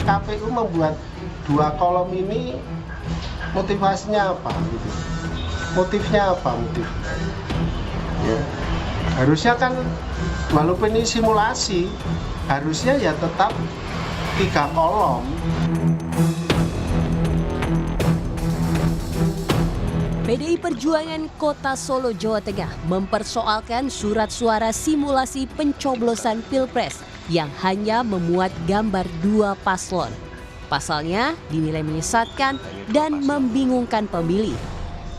KPU membuat 2 kolom ini motivasinya apa gitu? Motifnya apa motifnya? Ya. Harusnya kan walaupun ini simulasi, harusnya ya tetap 3 kolom. PDI Perjuangan Kota Solo, Jawa Tengah mempersoalkan surat suara simulasi pencoblosan Pilpres yang hanya memuat gambar 2 paslon. Pasalnya dinilai menyesatkan dan membingungkan pemilih.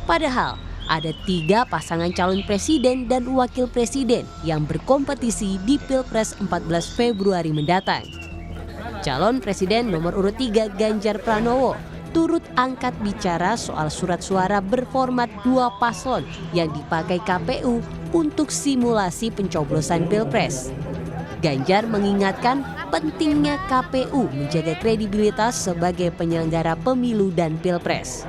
Padahal ada 3 pasangan calon presiden dan wakil presiden yang berkompetisi di Pilpres 14 Februari mendatang. Calon presiden nomor urut 3 Ganjar Pranowo turut angkat bicara soal surat suara berformat 2 paslon yang dipakai KPU untuk simulasi pencoblosan Pilpres. Ganjar mengingatkan pentingnya KPU menjaga kredibilitas sebagai penyelenggara pemilu dan Pilpres.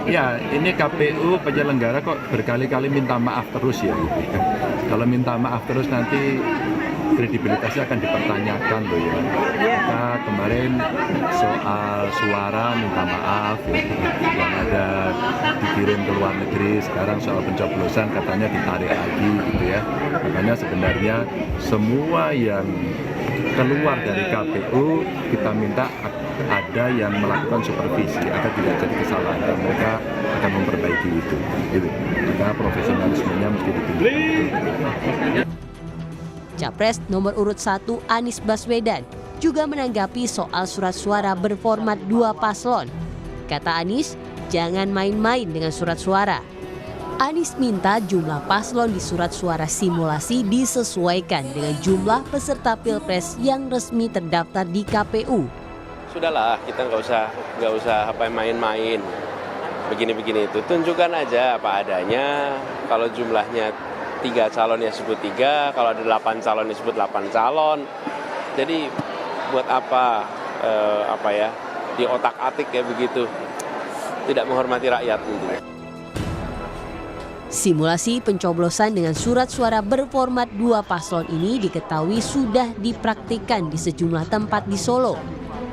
Ya, ini KPU penyelenggara kok berkali-kali minta maaf terus ya. Kalau minta maaf terus nanti kredibilitasnya akan dipertanyakan loh ya. Kita kemarin soal suara minta maaf ya, yang ada dikirim ke luar negeri, sekarang soal pencoblosan katanya ditarik lagi gitu ya. Makanya sebenarnya semua yang keluar dari KPU kita minta ada yang melakukan supervisi agar tidak jadi kesalahan dan mereka akan memperbaiki itu. Gitu. Maka profesionalismenya mesti ditingkatkan. Capres nomor urut 1 Anies Baswedan juga menanggapi soal surat suara berformat 2 paslon. Kata Anies, jangan main-main dengan surat suara. Anies minta jumlah paslon di surat suara simulasi disesuaikan dengan jumlah peserta Pilpres yang resmi terdaftar di KPU. Sudahlah, kita nggak usah main-main begini-begini itu. Tunjukkan aja apa adanya. Kalau jumlahnya 3 calon ya sebut 3, kalau ada 8 calon ya sebut 8 calon. Jadi buat apa di otak-atik ya begitu, tidak menghormati rakyat intinya. Simulasi pencoblosan dengan surat suara berformat 2 paslon ini diketahui sudah dipraktikkan di sejumlah tempat di Solo.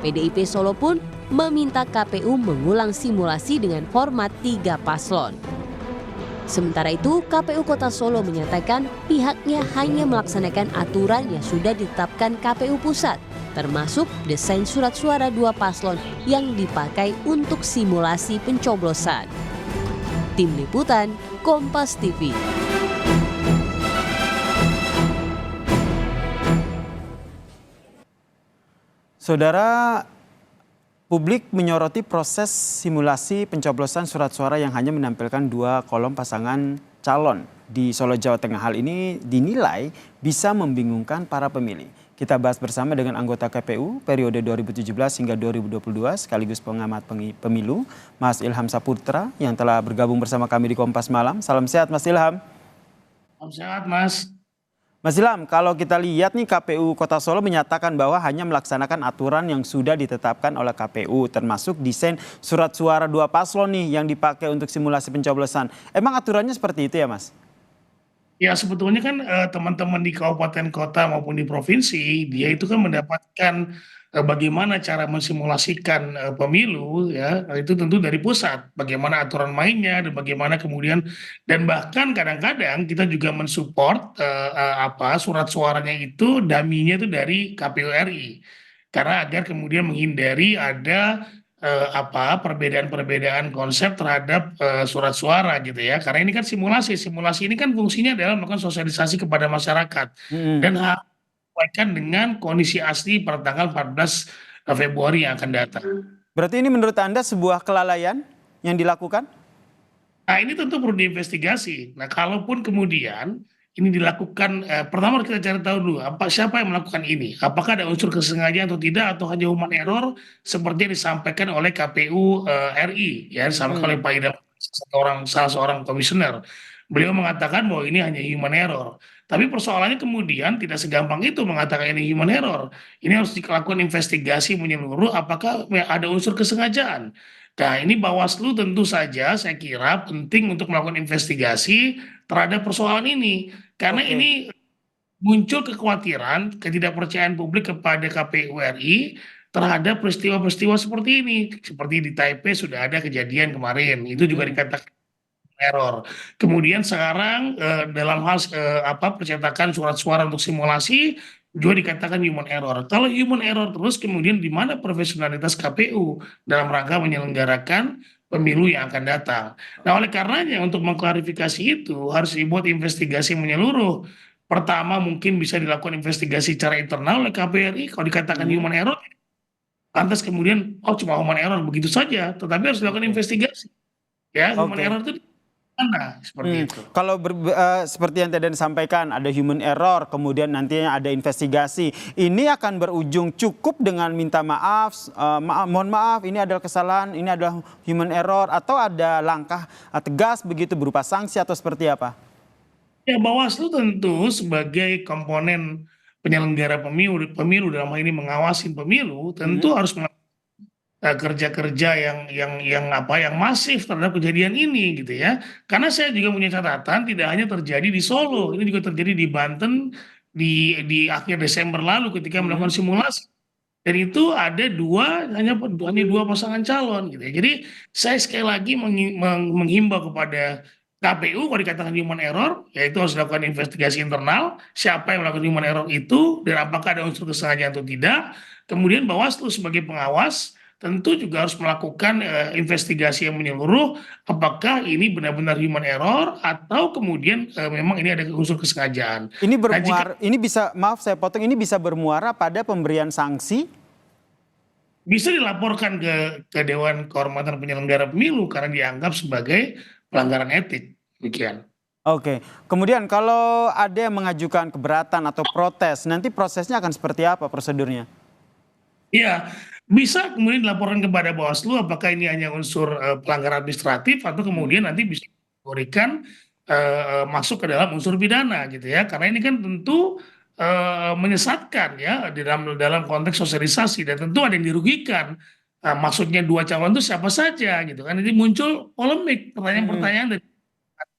PDIP Solo pun meminta KPU mengulang simulasi dengan format 3 paslon. Sementara itu, KPU Kota Solo menyatakan pihaknya hanya melaksanakan aturan yang sudah ditetapkan KPU Pusat, termasuk desain surat suara 2 paslon yang dipakai untuk simulasi pencoblosan. Tim Liputan, Kompas TV. Saudara, publik menyoroti proses simulasi pencoblosan surat suara yang hanya menampilkan 2 kolom pasangan calon di Solo, Jawa Tengah. Hal ini dinilai bisa membingungkan para pemilih. Kita bahas bersama dengan anggota KPU periode 2017 hingga 2022 sekaligus pengamat pemilu, Mas Ilham Saputra yang telah bergabung bersama kami di Kompas Malam. Salam sehat Mas Ilham. Salam sehat Mas. Mas Ilham, kalau kita lihat nih KPU Kota Solo menyatakan bahwa hanya melaksanakan aturan yang sudah ditetapkan oleh KPU, termasuk desain surat suara 2 paslon nih yang dipakai untuk simulasi pencoblosan. Emang aturannya seperti itu ya Mas? Ya sebetulnya kan teman-teman di kabupaten kota maupun di provinsi, dia itu kan mendapatkan bagaimana cara mensimulasikan pemilu ya, itu tentu dari pusat, bagaimana aturan mainnya dan bagaimana kemudian, dan bahkan kadang-kadang kita juga mensupport surat suaranya itu daminya itu dari KPU RI, karena agar kemudian menghindari ada perbedaan-perbedaan konsep terhadap surat suara gitu ya, karena ini kan simulasi ini kan fungsinya adalah melakukan sosialisasi kepada masyarakat dan harus disesuaikan dengan kondisi asli pada tanggal 14 Februari yang akan datang. Berarti ini menurut Anda sebuah kelalaian yang dilakukan? Nah ini tentu perlu diinvestigasi. Nah kalaupun kemudian ini dilakukan, pertama kita cari tahu dulu siapa yang melakukan ini, apakah ada unsur kesengajaan atau tidak, atau hanya human error seperti yang disampaikan oleh KPU RI ya, disampaikan oleh Pak Idam, salah seorang komisioner. Beliau mengatakan bahwa ini hanya human error. Tapi persoalannya kemudian tidak segampang itu mengatakan ini human error. Ini harus dilakukan investigasi menyeluruh apakah ada unsur kesengajaan. Nah ini Bawaslu tentu saja saya kira penting untuk melakukan investigasi terhadap persoalan ini. Karena ini muncul kekhawatiran, ketidakpercayaan publik kepada KPU RI terhadap peristiwa-peristiwa seperti ini. Seperti di Taipei sudah ada kejadian kemarin, itu juga dikatakan error. Kemudian sekarang dalam hal percetakan surat suara untuk simulasi juga dikatakan human error. Kalau human error terus, kemudian di mana profesionalitas KPU dalam rangka menyelenggarakan pemilu yang akan datang. Nah, oleh karenanya untuk mengklarifikasi itu harus dibuat investigasi menyeluruh. Pertama mungkin bisa dilakukan investigasi secara internal oleh KPRI. Kalau dikatakan human error, lantas kemudian cuma human error begitu saja, tetapi harus dilakukan investigasi. Ya, human Oke. error itu mana seperti itu. Kalau seperti yang tadi disampaikan, ada human error, kemudian nantinya ada investigasi. Ini akan berujung cukup dengan minta maaf, mohon maaf, ini adalah kesalahan, ini adalah human error, atau ada langkah tegas begitu berupa sanksi atau seperti apa? Ya, Bawaslu tentu sebagai komponen penyelenggara pemilu dalam hal ini mengawasi pemilu, tentu harus kerja-kerja yang masif terhadap kejadian ini gitu ya. Karena saya juga punya catatan tidak hanya terjadi di Solo, ini juga terjadi di Banten di akhir Desember lalu ketika melakukan simulasi. Dan itu ada hanya dua pasangan calon gitu ya. Jadi saya sekali lagi menghimbau kepada KPU kalau dikatakan human error, yaitu harus dilakukan investigasi internal, siapa yang melakukan human error itu, dan apakah ada unsur kesengajaan atau tidak. Kemudian Bawaslu sebagai pengawas tentu juga harus melakukan investigasi yang menyeluruh, apakah ini benar-benar human error atau kemudian memang ini ada unsur kesengajaan. Ini Nah, jika ini bisa, maaf saya potong, ini bisa bermuara pada pemberian sanksi? bisa dilaporkan ke Dewan Kehormatan Penyelenggara Pemilu karena dianggap sebagai pelanggaran etik. Demikian. Oke, kemudian kalau ada yang mengajukan keberatan atau protes, nanti prosesnya akan seperti apa prosedurnya? Iya, bisa kemudian dilaporkan kepada Bawaslu apakah ini hanya unsur pelanggaran administratif atau kemudian nanti bisa diberikan masuk ke dalam unsur pidana gitu ya. Karena ini kan tentu menyesatkan ya di dalam konteks sosialisasi dan tentu ada yang dirugikan. Maksudnya dua calon itu siapa saja gitu kan. Ini muncul polemik, pertanyaan-pertanyaan dari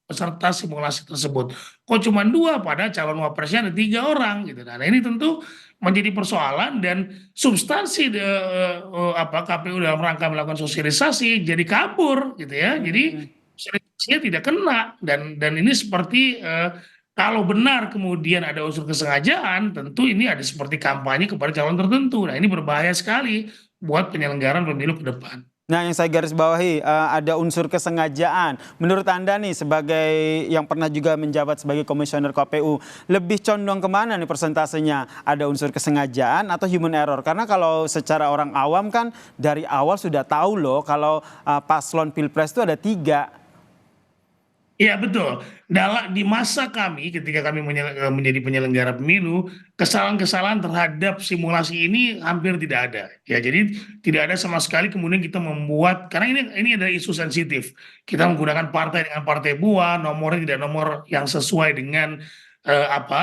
peserta simulasi tersebut. Kok cuma dua, padahal calon wapresnya ada 3 orang gitu. Nah, ini tentu menjadi persoalan dan substansi KPU dalam rangka melakukan sosialisasi jadi kabur gitu ya. Jadi sosialisasinya tidak kena dan ini seperti kalau benar kemudian ada unsur kesengajaan, tentu ini ada seperti kampanye kepada calon tertentu. Nah, ini berbahaya sekali buat penyelenggaraan pemilu ke depan. Nah, yang saya garis bawahi, ada unsur kesengajaan. Menurut Anda nih, sebagai yang pernah juga menjabat sebagai komisioner KPU, lebih condong kemana nih persentasenya? Ada unsur kesengajaan atau human error? Karena kalau secara orang awam kan dari awal sudah tahu loh kalau paslon pilpres itu ada 3. Iya betul. Di masa kami ketika kami menjadi penyelenggara pemilu, kesalahan-kesalahan terhadap simulasi ini hampir tidak ada. Ya, jadi tidak ada sama sekali kemudian kita membuat karena ini adalah isu sensitif. Kita menggunakan partai dengan partai buah, nomornya tidak nomor yang sesuai dengan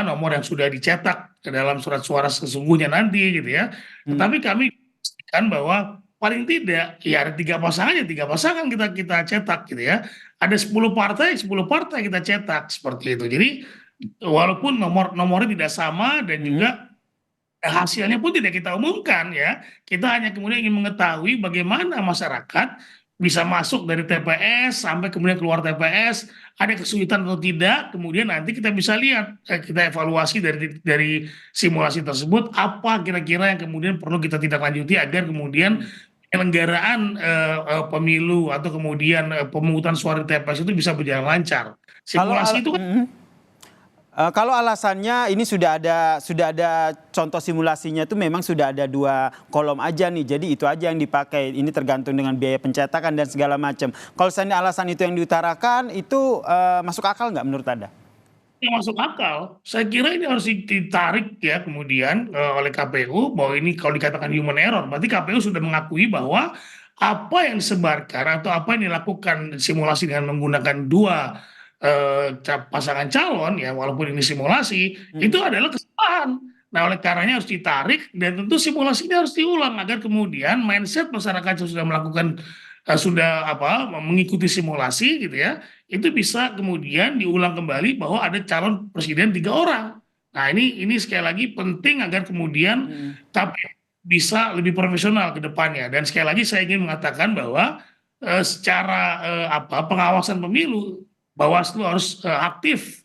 nomor yang sudah dicetak ke dalam surat suara sesungguhnya nanti gitu ya. Tetapi kami pastikan bahwa paling tidak ya ada 3 pasangan kita cetak gitu ya. Ada 10 partai kita cetak seperti itu. Jadi walaupun nomornya tidak sama dan juga hasilnya pun tidak kita umumkan ya. Kita hanya kemudian ingin mengetahui bagaimana masyarakat bisa masuk dari TPS sampai kemudian keluar TPS, ada kesulitan atau tidak, kemudian nanti kita bisa lihat, kita evaluasi dari simulasi tersebut, apa kira-kira yang kemudian perlu kita tindak lanjuti agar kemudian penyelenggaraan pemilu atau kemudian pemungutan suara di TPS itu bisa berjalan lancar. Simulasi itu kan Kalau alasannya ini sudah ada contoh simulasinya itu memang sudah ada 2 kolom aja nih, jadi itu aja yang dipakai. Ini tergantung dengan biaya pencetakan dan segala macam. Kalau seandainya alasan itu yang diutarakan itu masuk akal nggak menurut Anda? yang masuk akal. Saya kira ini harus ditarik ya kemudian oleh KPU bahwa ini kalau dikatakan human error, berarti KPU sudah mengakui bahwa apa yang disebarkan atau apa yang dilakukan simulasi dengan menggunakan 2 pasangan calon ya walaupun ini simulasi itu adalah kesalahan. Nah, oleh karenanya harus ditarik dan tentu simulasi ini harus diulang agar kemudian mindset masyarakat yang sudah melakukan mengikuti simulasi gitu ya, itu bisa kemudian diulang kembali bahwa ada calon presiden 3 orang. Nah, ini sekali lagi penting agar kemudian KPU bisa lebih profesional ke depannya. Dan sekali lagi saya ingin mengatakan bahwa secara pengawasan pemilu, Bawaslu harus aktif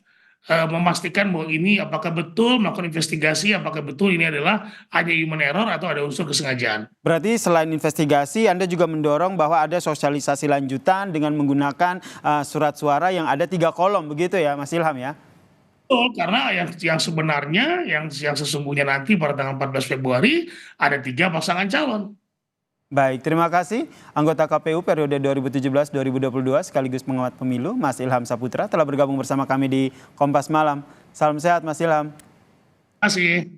memastikan bahwa ini apakah betul melakukan investigasi, apakah betul ini adalah hanya human error atau ada unsur kesengajaan. Berarti selain investigasi, Anda juga mendorong bahwa ada sosialisasi lanjutan dengan menggunakan surat suara yang ada 3 kolom, begitu ya Mas Ilham ya? Betul, karena yang sebenarnya, yang sesungguhnya nanti pada tanggal 14 Februari ada 3 pasangan calon. Baik, terima kasih anggota KPU periode 2017-2022 sekaligus pengamat pemilu Mas Ilham Saputra telah bergabung bersama kami di Kompas Malam. Salam sehat Mas Ilham. Terima kasih.